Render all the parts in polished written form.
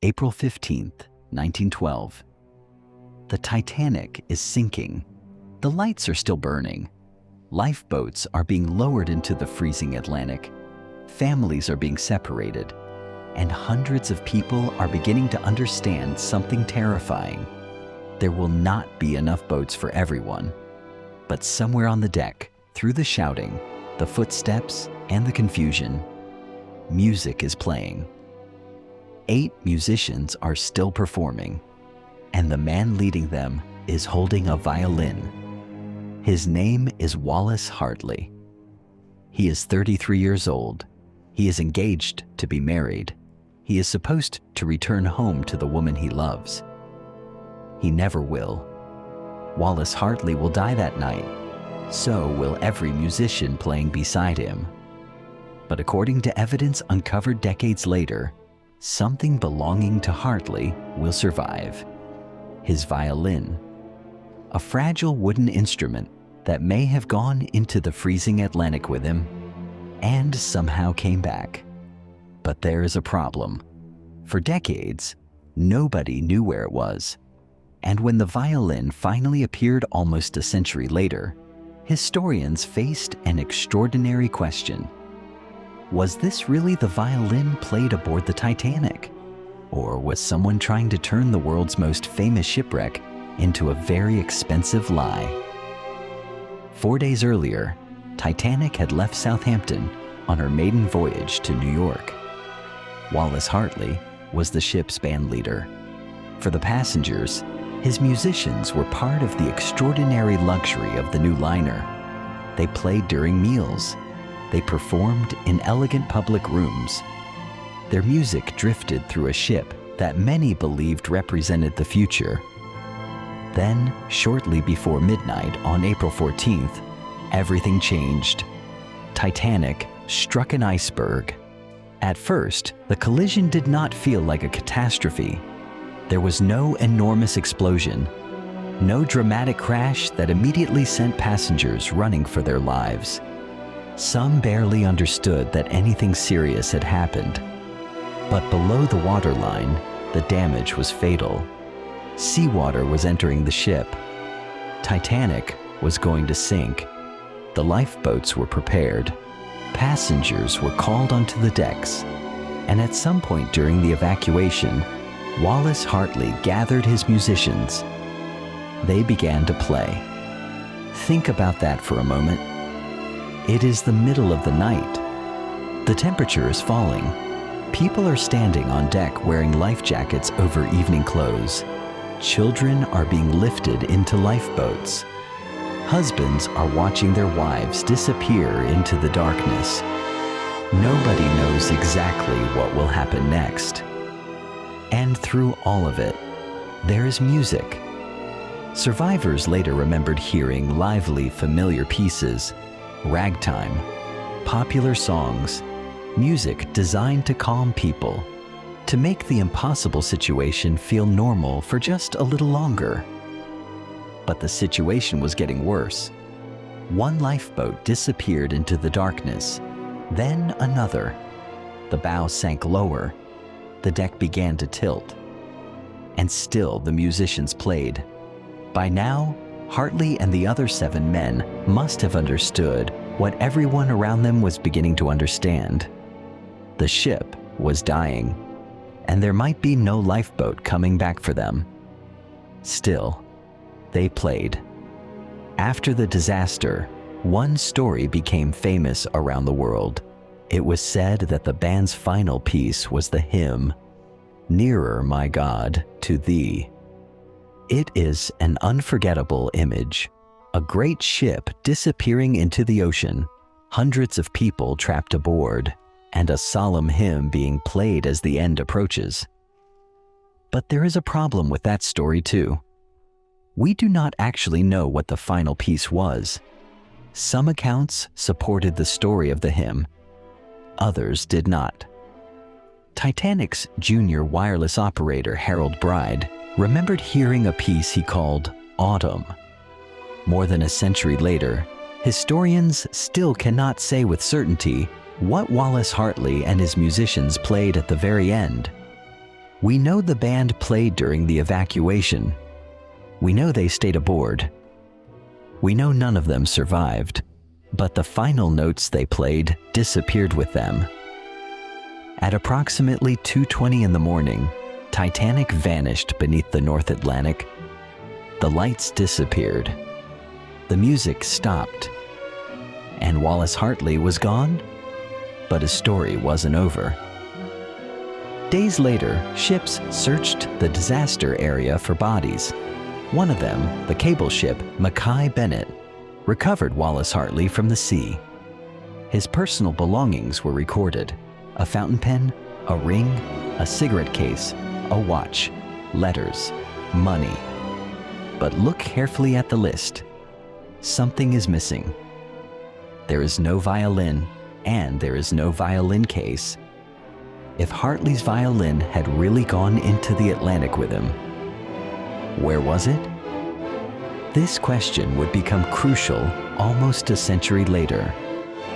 April 15th, 1912. The Titanic is sinking. The lights are still burning. Lifeboats are being lowered into the freezing Atlantic. Families are being separated. And hundreds of people are beginning to understand something terrifying. There will not be enough boats for everyone. But somewhere on the deck, through the shouting, the footsteps, and the confusion, music is playing. 8 musicians are still performing, and the man leading them is holding a violin. His name is Wallace Hartley. He is 33 years old. He is engaged to be married. He is supposed to return home to the woman he loves. He never will. Wallace Hartley will die that night. So will every musician playing beside him. But according to evidence uncovered decades later, something belonging to Hartley will survive. His violin, a fragile wooden instrument that may have gone into the freezing Atlantic with him and somehow came back. But there is a problem. For decades, nobody knew where it was. And when the violin finally appeared almost a century later, historians faced an extraordinary question. Was this really the violin played aboard the Titanic? Or was someone trying to turn the world's most famous shipwreck into a very expensive lie? 4 days earlier, Titanic had left Southampton on her maiden voyage to New York. Wallace Hartley was the ship's band leader. For the passengers, his musicians were part of the extraordinary luxury of the new liner. They played during meals. They performed in elegant public rooms. Their music drifted through a ship that many believed represented the future. Then, shortly before midnight on April 14th, everything changed. Titanic struck an iceberg. At first, the collision did not feel like a catastrophe. There was no enormous explosion, no dramatic crash that immediately sent passengers running for their lives. Some barely understood that anything serious had happened. But below the waterline, the damage was fatal. Seawater was entering the ship. Titanic was going to sink. The lifeboats were prepared. Passengers were called onto the decks. And at some point during the evacuation, Wallace Hartley gathered his musicians. They began to play. Think about that for a moment. It is the middle of the night. The temperature is falling. People are standing on deck wearing life jackets over evening clothes. Children are being lifted into lifeboats. Husbands are watching their wives disappear into the darkness. Nobody knows exactly what will happen next. And through all of it, there is music. Survivors later remembered hearing lively, familiar pieces, ragtime, popular songs, music designed to calm people, to make the impossible situation feel normal for just a little longer. But the situation was getting worse. One lifeboat disappeared into the darkness, then another. The bow sank lower. The deck began to tilt. And still the musicians played. By now, Hartley and the other 7 men must have understood what everyone around them was beginning to understand. The ship was dying, and there might be no lifeboat coming back for them. Still, they played. After the disaster, one story became famous around the world. It was said that the band's final piece was the hymn, "Nearer, My God, to Thee." It is an unforgettable image. A great ship disappearing into the ocean, hundreds of people trapped aboard, and a solemn hymn being played as the end approaches. But there is a problem with that story too. We do not actually know what the final piece was. Some accounts supported the story of the hymn. Others did not. Titanic's junior wireless operator, Harold Bride, remembered hearing a piece he called Autumn. More than a century later, historians still cannot say with certainty what Wallace Hartley and his musicians played at the very end. We know the band played during the evacuation. We know they stayed aboard. We know none of them survived, but the final notes they played disappeared with them. At approximately 2:20 in the morning, Titanic vanished beneath the North Atlantic. The lights disappeared. The music stopped. And Wallace Hartley was gone, but his story wasn't over. Days later, ships searched the disaster area for bodies. One of them, the cable ship Mackay Bennett, recovered Wallace Hartley from the sea. His personal belongings were recorded: a fountain pen, a ring, a cigarette case, a watch, letters, money. But look carefully at the list. Something is missing. There is no violin, and there is no violin case. If Hartley's violin had really gone into the Atlantic with him, where was it? This question would become crucial almost a century later,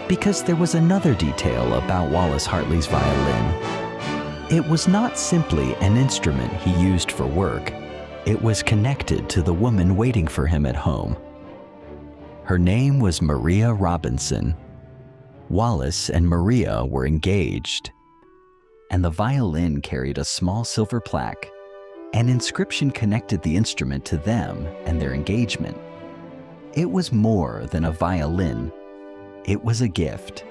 because there was another detail about Wallace Hartley's violin. It was not simply an instrument he used for work. It was connected to the woman waiting for him at home. Her name was Maria Robinson. Wallace and Maria were engaged, and the violin carried a small silver plaque. An inscription connected the instrument to them and their engagement. It was more than a violin. It was a gift,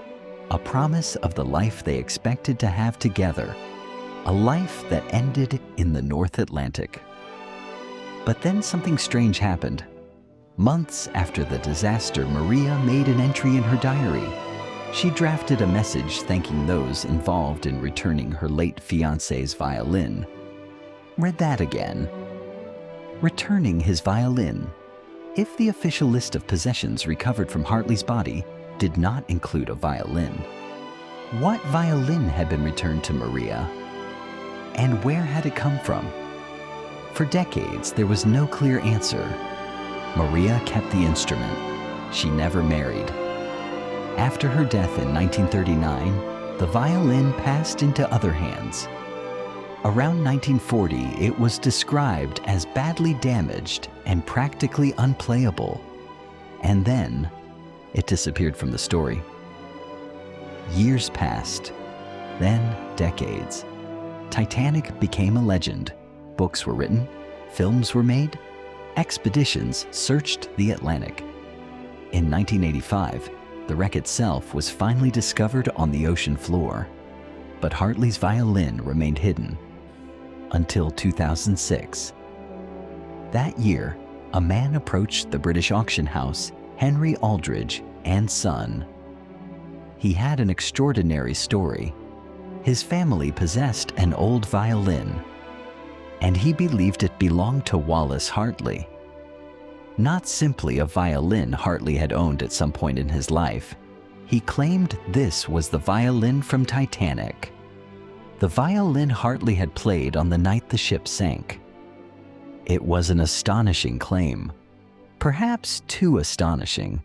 a promise of the life they expected to have together, a life that ended in the North Atlantic. But then something strange happened. Months after the disaster, Maria made an entry in her diary. She drafted a message thanking those involved in returning her late fiancé's violin. Read that again. Returning his violin. If the official list of possessions recovered from Hartley's body did not include a violin, what violin had been returned to Maria? And where had it come from? For decades, there was no clear answer. Maria kept the instrument. She never married. After her death in 1939, the violin passed into other hands. Around 1940, it was described as badly damaged and practically unplayable. And then, it disappeared from the story. Years passed, then decades. Titanic became a legend. Books were written, films were made, expeditions searched the Atlantic. In 1985, the wreck itself was finally discovered on the ocean floor, but Hartley's violin remained hidden until 2006. That year, a man approached the British auction house, Henry Aldridge and Son. He had an extraordinary story. His family possessed an old violin, and he believed it belonged to Wallace Hartley. Not simply a violin Hartley had owned at some point in his life. He claimed this was the violin from Titanic. The violin Hartley had played on the night the ship sank. It was an astonishing claim, perhaps too astonishing,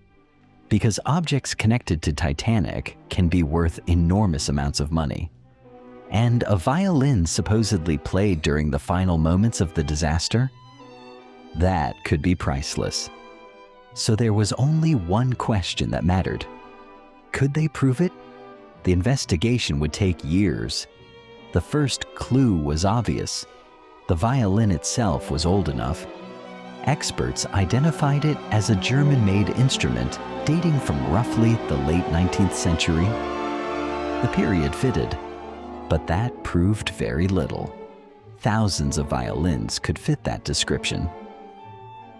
because objects connected to Titanic can be worth enormous amounts of money. And a violin supposedly played during the final moments of the disaster? That could be priceless. So there was only one question that mattered. Could they prove it? The investigation would take years. The first clue was obvious. The violin itself was old enough. Experts identified it as a German-made instrument dating from roughly the late 19th century. The period fitted, but that proved very little. Thousands of violins could fit that description.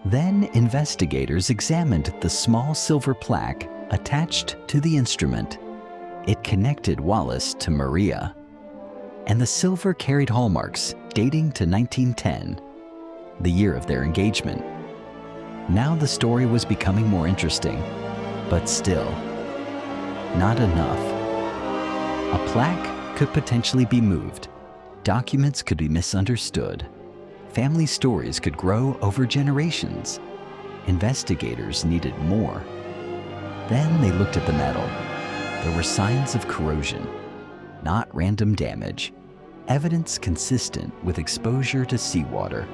Then investigators examined the small silver plaque attached to the instrument. It connected Wallace to Maria, and the silver carried hallmarks dating to 1910, the year of their engagement. Now the story was becoming more interesting, but still, not enough. A plaque could potentially be moved. Documents could be misunderstood. Family stories could grow over generations. Investigators needed more. Then they looked at the metal. There were signs of corrosion, not random damage. evidence consistent with exposure to seawater.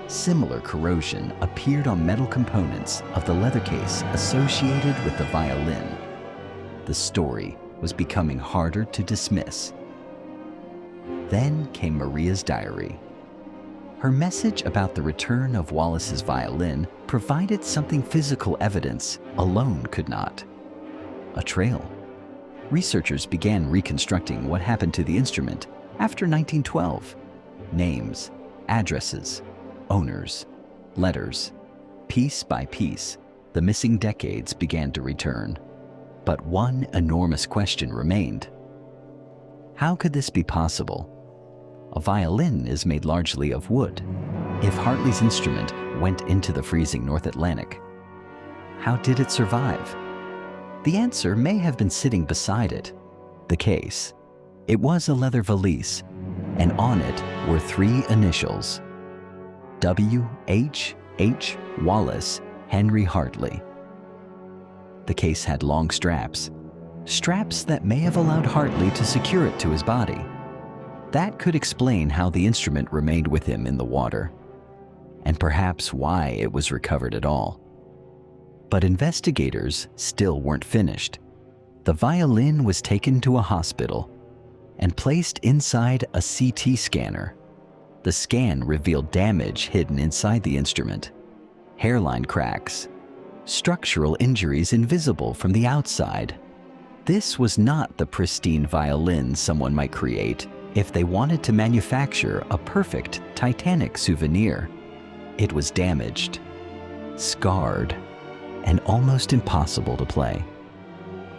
Similar corrosion appeared on metal components of the leather case associated with the violin. The story was becoming harder to dismiss. Then came Maria's diary. Her message about the return of Wallace's violin provided something physical evidence alone could not. A trail. Researchers began reconstructing what happened to the instrument after 1912. Names, addresses, owners, letters. Piece by piece, the missing decades began to return. But one enormous question remained. How could this be possible? A violin is made largely of wood. If Hartley's instrument went into the freezing North Atlantic, how did it survive? The answer may have been sitting beside it, the case. It was a leather valise, and on it were 3 initials: W.H.H. Wallace Henry Hartley. The case had long straps that may have allowed Hartley to secure it to his body. That could explain how the instrument remained with him in the water, and perhaps why it was recovered at all. But investigators still weren't finished. The violin was taken to a hospital and placed inside a CT scanner. The scan revealed damage hidden inside the instrument, hairline cracks, structural injuries invisible from the outside. This was not the pristine violin someone might create if they wanted to manufacture a perfect Titanic souvenir. It was damaged, scarred, and almost impossible to play.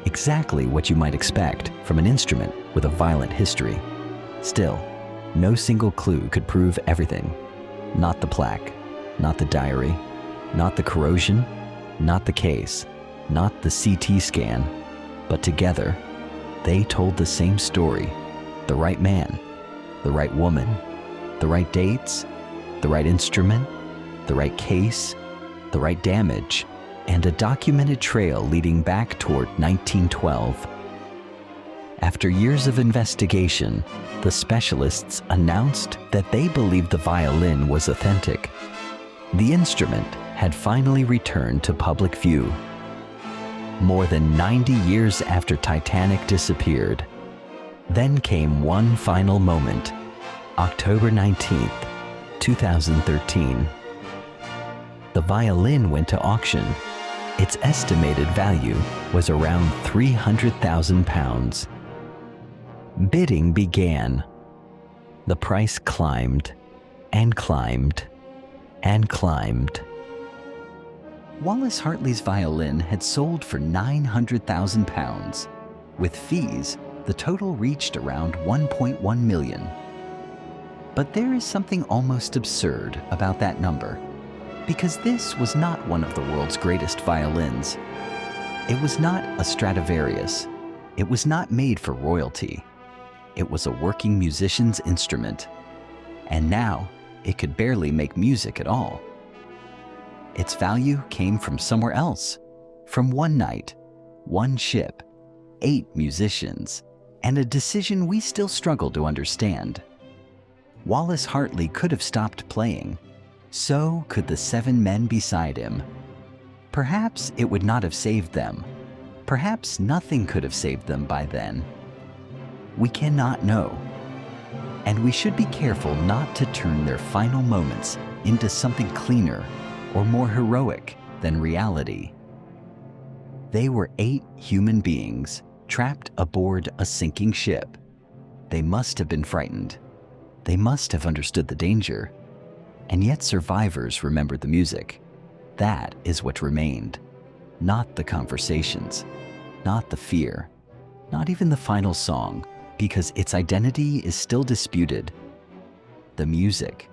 Exactly what you might expect from an instrument with a violent history. Still, no single clue could prove everything. Not the plaque, not the diary, not the corrosion, not the case, not the CT scan, but together, they told the same story. The right man, the right woman, the right dates, the right instrument, the right case, the right damage, and a documented trail leading back toward 1912. After years of investigation, the specialists announced that they believed the violin was authentic. The instrument had finally returned to public view. More than 90 years after Titanic disappeared, then came one final moment, October 19th, 2013. The violin went to auction. Its estimated value was around £300,000. Bidding began. The price climbed and climbed and climbed. Wallace Hartley's violin had sold for £900,000. With fees, the total reached around $1.1 million. But there is something almost absurd about that number, because this was not one of the world's greatest violins. It was not a Stradivarius. It was not made for royalty. It was a working musician's instrument. And now, it could barely make music at all. Its value came from somewhere else, from one night, one ship, 8 musicians, and a decision we still struggle to understand. Wallace Hartley could have stopped playing. So could the 7 men beside him. Perhaps it would not have saved them. Perhaps nothing could have saved them by then. We cannot know. And we should be careful not to turn their final moments into something cleaner or more heroic than reality. They were 8 human beings trapped aboard a sinking ship. They must have been frightened. They must have understood the danger. And yet survivors remembered the music. That is what remained. Not the conversations, not the fear, not even the final song, because its identity is still disputed. The music.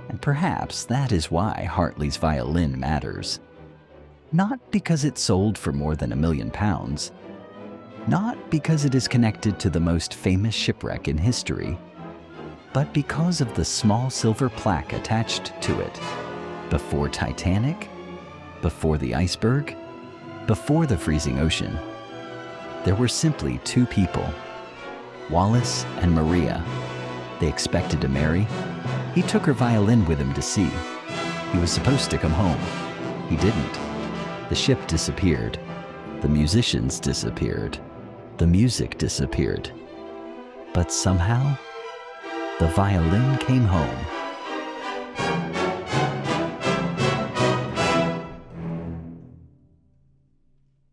And perhaps that is why Hartley's violin matters. Not because it sold for more than £1 million. Not because it is connected to the most famous shipwreck in history, but because of the small silver plaque attached to it. Before Titanic, before the iceberg, before the freezing ocean, there were simply 2 people, Wallace and Maria, They expected to marry. He took her violin with him to sea. He was supposed to come home. He didn't. The ship disappeared. The musicians disappeared. The music disappeared. But somehow, the violin came home.